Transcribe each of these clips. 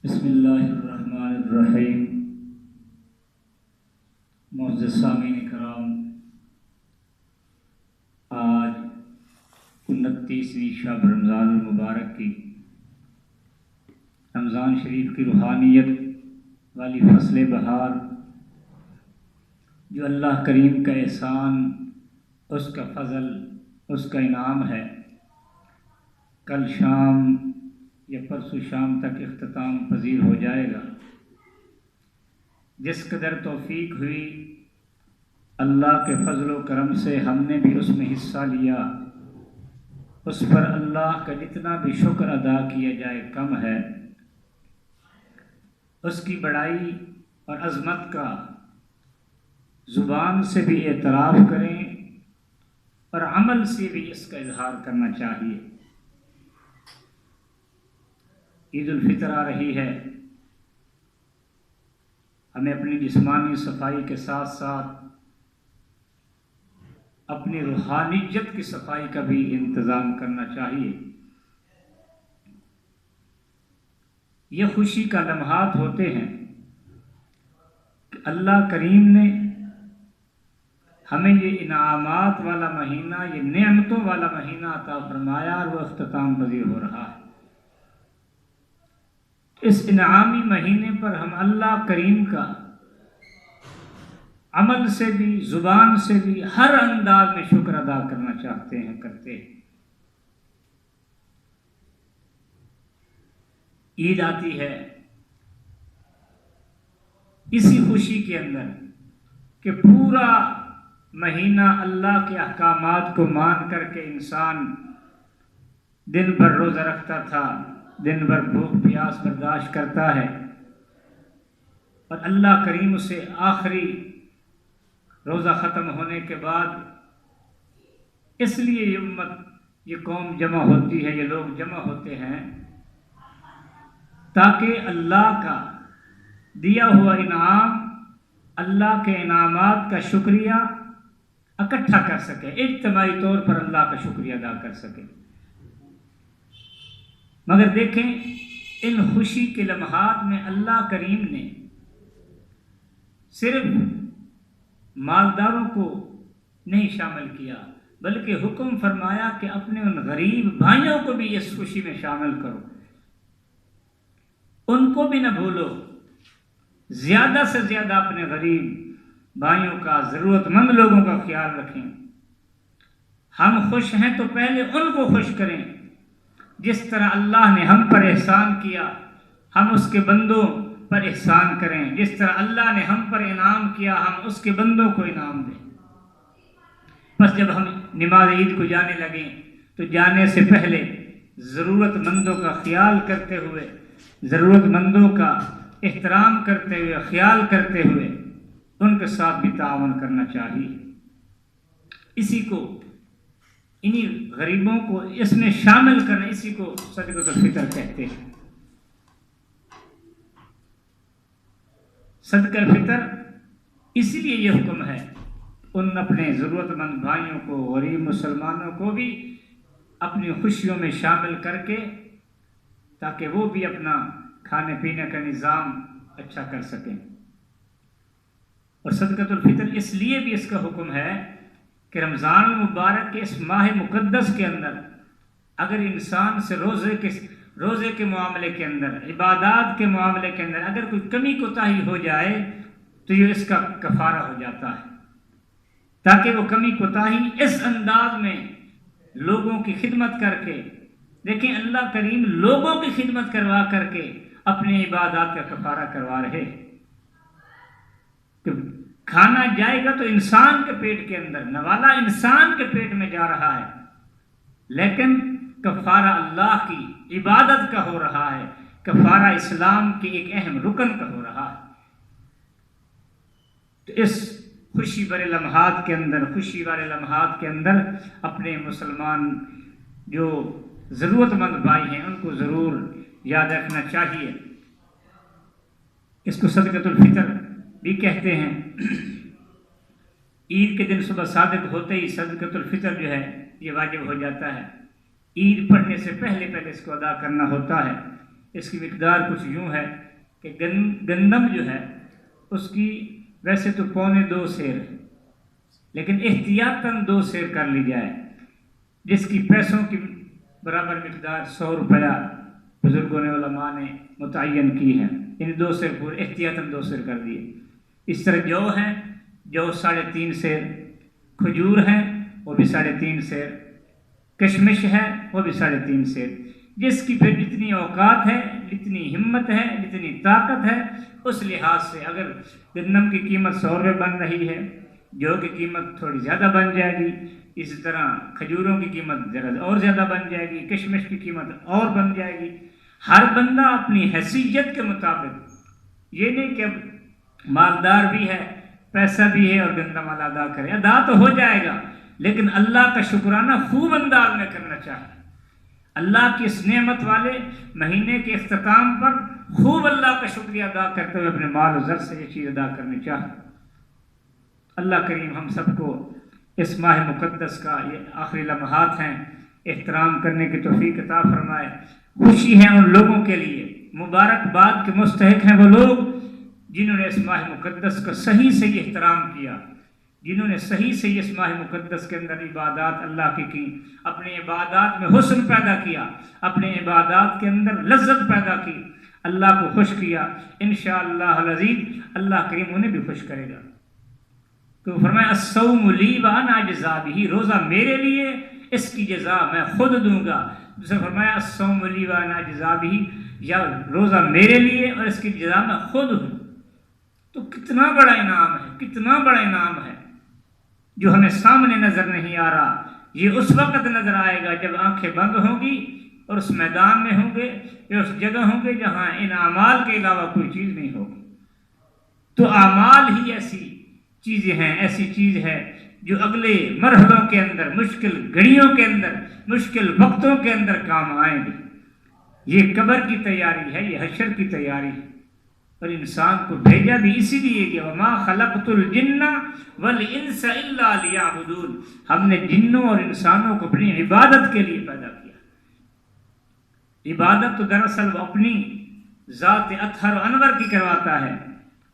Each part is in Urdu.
بسم اللہ الرحمن الرحیم۔ معزز سامعین کرام، آج 29ویں شب رمضان المبارک کی رمضان شریف کی روحانیت والی فصل بہار، جو اللہ کریم کا احسان، اس کا فضل، اس کا انعام ہے، کل شام یا پرسوں شام تک اختتام پذیر ہو جائے گا۔ جس قدر توفیق ہوئی اللہ کے فضل و کرم سے ہم نے بھی اس میں حصہ لیا، اس پر اللہ کا جتنا بھی شکر ادا کیا جائے کم ہے۔ اس کی بڑائی اور عظمت کا زبان سے بھی اعتراف کریں اور عمل سے بھی اس کا اظہار کرنا چاہیے۔ عید الفطر آ رہی ہے، ہمیں اپنی جسمانی صفائی کے ساتھ ساتھ اپنی روحانیت کی صفائی کا بھی انتظام کرنا چاہیے۔ یہ خوشی کا لمحات ہوتے ہیں کہ اللہ کریم نے ہمیں یہ انعامات والا مہینہ، یہ نعمتوں والا مہینہ عطا فرمایا اور وہ اختتام پذیر ہو رہا ہے۔ اس انعامی مہینے پر ہم اللہ کریم کا عمل سے بھی، زبان سے بھی، ہر انداز میں شکر ادا کرنا چاہتے ہیں، کرتے ہیں۔ عید آتی ہے اسی خوشی کے اندر کہ پورا مہینہ اللہ کے احکامات کو مان کر کے انسان دن بھر روزہ رکھتا تھا، دن بھر بھوک پیاس برداشت کرتا ہے، اور اللہ کریم اسے آخری روزہ ختم ہونے کے بعد اس لیے یہ امت، یہ قوم جمع ہوتی ہے، یہ لوگ جمع ہوتے ہیں تاکہ اللہ کا دیا ہوا انعام، اللہ کے انعامات کا شکریہ اکٹھا کر سکے، اجتماعی طور پر اللہ کا شکریہ ادا کر سکے۔ مگر دیکھیں، ان خوشی کے لمحات میں اللہ کریم نے صرف مالداروں کو نہیں شامل کیا، بلکہ حکم فرمایا کہ اپنے ان غریب بھائیوں کو بھی اس خوشی میں شامل کرو، ان کو بھی نہ بھولو، زیادہ سے زیادہ اپنے غریب بھائیوں کا، ضرورت مند لوگوں کا خیال رکھیں۔ ہم خوش ہیں تو پہلے ان کو خوش کریں۔ جس طرح اللہ نے ہم پر احسان کیا، ہم اس کے بندوں پر احسان کریں۔ جس طرح اللہ نے ہم پر انعام کیا، ہم اس کے بندوں کو انعام دیں۔ بس جب ہم نماز عید کو جانے لگیں تو جانے سے پہلے ضرورت مندوں کا خیال کرتے ہوئے، ضرورت مندوں کا احترام کرتے ہوئے، خیال کرتے ہوئے ان کے ساتھ بھی تعاون کرنا چاہیے۔ اسی کو، انہی غریبوں کو اس میں شامل کرنا، اسی کو صدقۃ الفطر کہتے ہیں۔ صدقہ الفطر اسی لیے یہ حکم ہے، ان اپنے ضرورت مند بھائیوں کو، غریب مسلمانوں کو بھی اپنی خوشیوں میں شامل کر کے، تاکہ وہ بھی اپنا کھانے پینے کا نظام اچھا کر سکیں۔ اور صدقۃ الفطر اس لیے بھی اس کا حکم ہے کہ رمضان المبارک کے اس ماہ مقدس کے اندر اگر انسان سے روزے کے معاملے کے اندر، عبادات کے معاملے کے اندر اگر کوئی کمی کوتاہی ہو جائے تو یہ اس کا کفارہ ہو جاتا ہے، تاکہ وہ کمی کوتاہی اس انداز میں لوگوں کی خدمت کر کے، دیکھیں اللہ کریم لوگوں کی خدمت کروا کر کے اپنے عبادات کا کفارہ کروا رہے۔ کہ کھانا جائے گا تو انسان کے پیٹ کے اندر، نوالا انسان کے پیٹ میں جا رہا ہے، لیکن کفارہ اللہ کی عبادت کا ہو رہا ہے، کفارہ اسلام کی ایک اہم رکن کا ہو رہا ہے۔ تو اس خوشی بھرے لمحات کے اندر، خوشی والے لمحات کے اندر اپنے مسلمان جو ضرورت مند بھائی ہیں ان کو ضرور یاد رکھنا چاہیے۔ اس کو صدقۃ الفطر بھی کہتے ہیں۔ عید کے دن صبح صادق ہوتے ہی صدقۃ الفطر جو ہے یہ واجب ہو جاتا ہے۔ عید پڑھنے سے پہلے اس کو ادا کرنا ہوتا ہے۔ اس کی مقدار کچھ یوں ہے کہ گندم جو ہے اس کی ویسے تو 2.25 سیر ہے، لیکن احتیاطاً 2 سیر کر لی جائے، جس کی پیسوں کی برابر مقدار 100 روپیہ بزرگوں نے علماء نے متعین کی ہے، یعنی 2 سیر پورے احتیاطاً 2 سیر کر دیے۔ اس طرح جو ہے، جو 3.5 سیر، کھجور ہے وہ بھی 3.5 سیر، کشمش ہے وہ بھی 3.5 سیر، جس کی پھر جتنی اوقات ہے، جتنی ہمت ہے، جتنی طاقت ہے، اس لحاظ سے اگر گندم کی قیمت 100 روپے بن رہی ہے، جو کی قیمت تھوڑی زیادہ بن جائے گی، اسی طرح کھجوروں کی قیمت ذرا اور زیادہ بن جائے گی، کشمش کی قیمت اور بن جائے گی۔ ہر بندہ اپنی حیثیت کے مطابق، یہ نہیں کہ مالدار بھی ہے، پیسہ بھی ہے اور گندم والا ادا کرے، ادا تو ہو جائے گا، لیکن اللہ کا شکرانہ خوب انداز میں کرنا چاہیے۔ اللہ کی اس نعمت والے مہینے کے اختتام پر خوب اللہ کا شکریہ ادا کرتے ہوئے اپنے مال و زر سے یہ چیز ادا کرنی چاہیے۔ اللہ کریم ہم سب کو اس ماہ مقدس کا یہ آخری لمحات ہیں، احترام کرنے کی توفیق عطا فرمائے۔ خوشی ہے ان لوگوں کے لیے، مبارکباد کے مستحق ہیں وہ لوگ جنہوں نے اس ماہ مقدس کا صحیح سے یہ احترام کیا، جنہوں نے صحیح سے اس ماہ مقدس کے اندر عبادات اللہ کی اپنے عبادات میں حسن پیدا کیا، اپنے عبادات کے اندر لذت پیدا کی، اللہ کو خوش کیا۔ انشاءاللہ العزیز اللہ کریم انہیں بھی خوش کرے گا، تو فرمایا الصوم لی وانا اجزی بہ، روزہ میرے لیے، اس کی جزا میں خود دوں گا۔ دوسرا فرمایا الصوم لی وانا اجزی بہ، یا روزہ میرے لیے اور اس کی جزا میں خود ہوں۔ تو کتنا بڑا انعام ہے، کتنا بڑا انعام ہے جو ہمیں سامنے نظر نہیں آ رہا۔ یہ اس وقت نظر آئے گا جب آنکھیں بند ہوں گی اور اس میدان میں ہوں گے یا اس جگہ ہوں گے جہاں ان اعمال کے علاوہ کوئی چیز نہیں ہوگی۔ تو اعمال ہی ایسی چیزیں ہیں، ایسی چیز ہے جو اگلے مرحلوں کے اندر، مشکل گھڑیوں کے اندر، مشکل وقتوں کے اندر کام آئیں گے۔ یہ قبر کی تیاری ہے، یہ حشر کی تیاری ہے، اور انسان کو بھیجا بھی اسی لیے کہ وما خلقت الجن والانس الا لیعبدون، ہم نے جنوں اور انسانوں کو اپنی عبادت کے لیے پیدا کیا۔ عبادت تو دراصل وہ اپنی ذات اطہر و انور کی کرواتا ہے،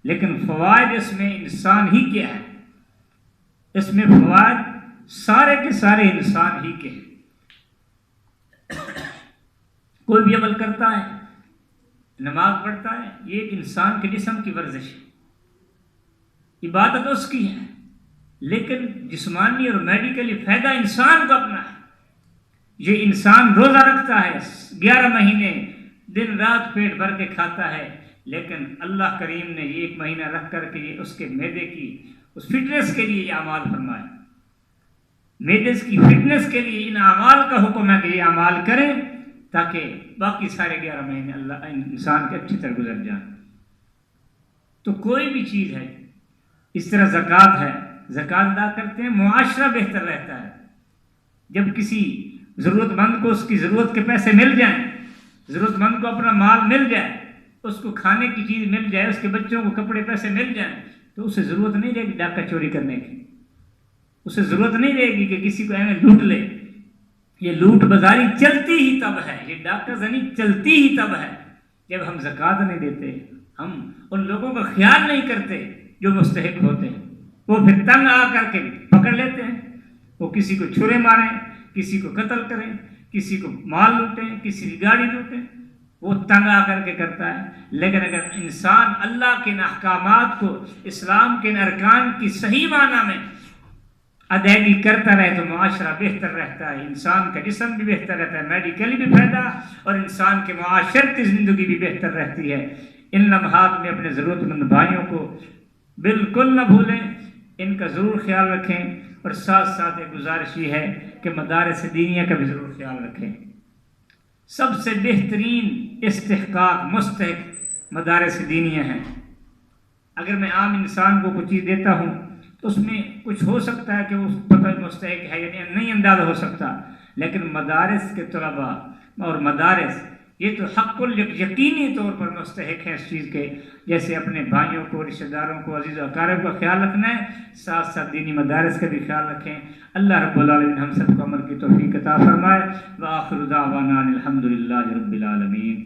لیکن فوائد اس میں انسان ہی کے ہیں، اس میں فوائد سارے کے سارے انسان ہی کے ہیں۔ کوئی بھی عمل کرتا ہے، نماز پڑھتا ہے، یہ ایک انسان کے جسم کی ورزش ہے، عبادت اس کی ہے، لیکن جسمانی اور میڈیکلی فائدہ انسان کو اپنا ہے۔ یہ انسان روزہ رکھتا ہے، 11 مہینے دن رات پیٹ بھر کے کھاتا ہے، لیکن اللہ کریم نے یہ 1 مہینہ رکھ کر کے یہ اس کے معدے کی اس فٹنس کے لیے یہ اعمال فرمائے، معدے کی فٹنس کے لیے ان اعمال کا حکم ہے کہ یہ اعمال کریں تاکہ باقی سارے 11 مہینے اللہ انسان کے اچھی طرح گزر جائیں۔ تو کوئی بھی چیز ہے، اس طرح زکوٰۃ ہے، زکوٰۃ ادا کرتے ہیں، معاشرہ بہتر رہتا ہے۔ جب کسی ضرورت مند کو اس کی ضرورت کے پیسے مل جائیں، ضرورت مند کو اپنا مال مل جائے، اس کو کھانے کی چیز مل جائے، اس کے بچوں کو کپڑے پیسے مل جائیں، تو اسے ضرورت نہیں رہے گی ڈاکہ چوری کرنے کی، اسے ضرورت نہیں رہے گی کہ کسی کو ایویں لوٹ لے۔ یہ لوٹ بازاری چلتی ہی تب ہے، یہ ڈاکہ زنی چلتی ہی تب ہے جب ہم زکوٰۃ نہیں دیتے، ہم ان لوگوں کا خیال نہیں کرتے جو مستحق ہوتے ہیں، وہ پھر تنگ آ کر کے پکڑ لیتے ہیں، وہ کسی کو چھرے ماریں، کسی کو قتل کریں، کسی کو مال لوٹیں، کسی کی گاڑی لوٹیں، وہ تنگ آ کر کے کرتا ہے۔ لیکن اگر انسان اللہ کے ان احکامات کو، اسلام کے ان ارکان کی صحیح معنی میں ادائیگی کرتا رہے تو معاشرہ بہتر رہتا ہے، انسان کا جسم بھی بہتر رہتا ہے، میڈیکلی بھی فائدہ، اور انسان کے معاشرتی زندگی بھی بہتر رہتی ہے۔ ان لمحات میں اپنے ضرورت مند بھائیوں کو بالکل نہ بھولیں، ان کا ضرور خیال رکھیں، اور ساتھ ساتھ ایک گزارش یہ ہے کہ مدارس دینیہ کا بھی ضرور خیال رکھیں۔ سب سے بہترین استحقاق مستحق مدارس دینیہ ہیں۔ اگر میں عام انسان کو کچھ چیز دیتا ہوں تو اس میں کچھ ہو سکتا ہے کہ وہ پتہ مستحق ہے یا نہیں اندازہ ہو سکتا، لیکن مدارس کے طلباء اور مدارس یہ تو حق یقینی طور پر مستحق ہیں اس چیز کے، جیسے اپنے بھائیوں کو، رشتہ داروں کو، عزیز و اقارب کا خیال رکھنا ہے، ساتھ ساتھ دینی مدارس کا بھی خیال رکھیں۔ اللہ رب العالمین ہم سب کو عمل کی توفیق عطا فرمائے۔ وآخر دعوانا الحمد للہ رب العالمین۔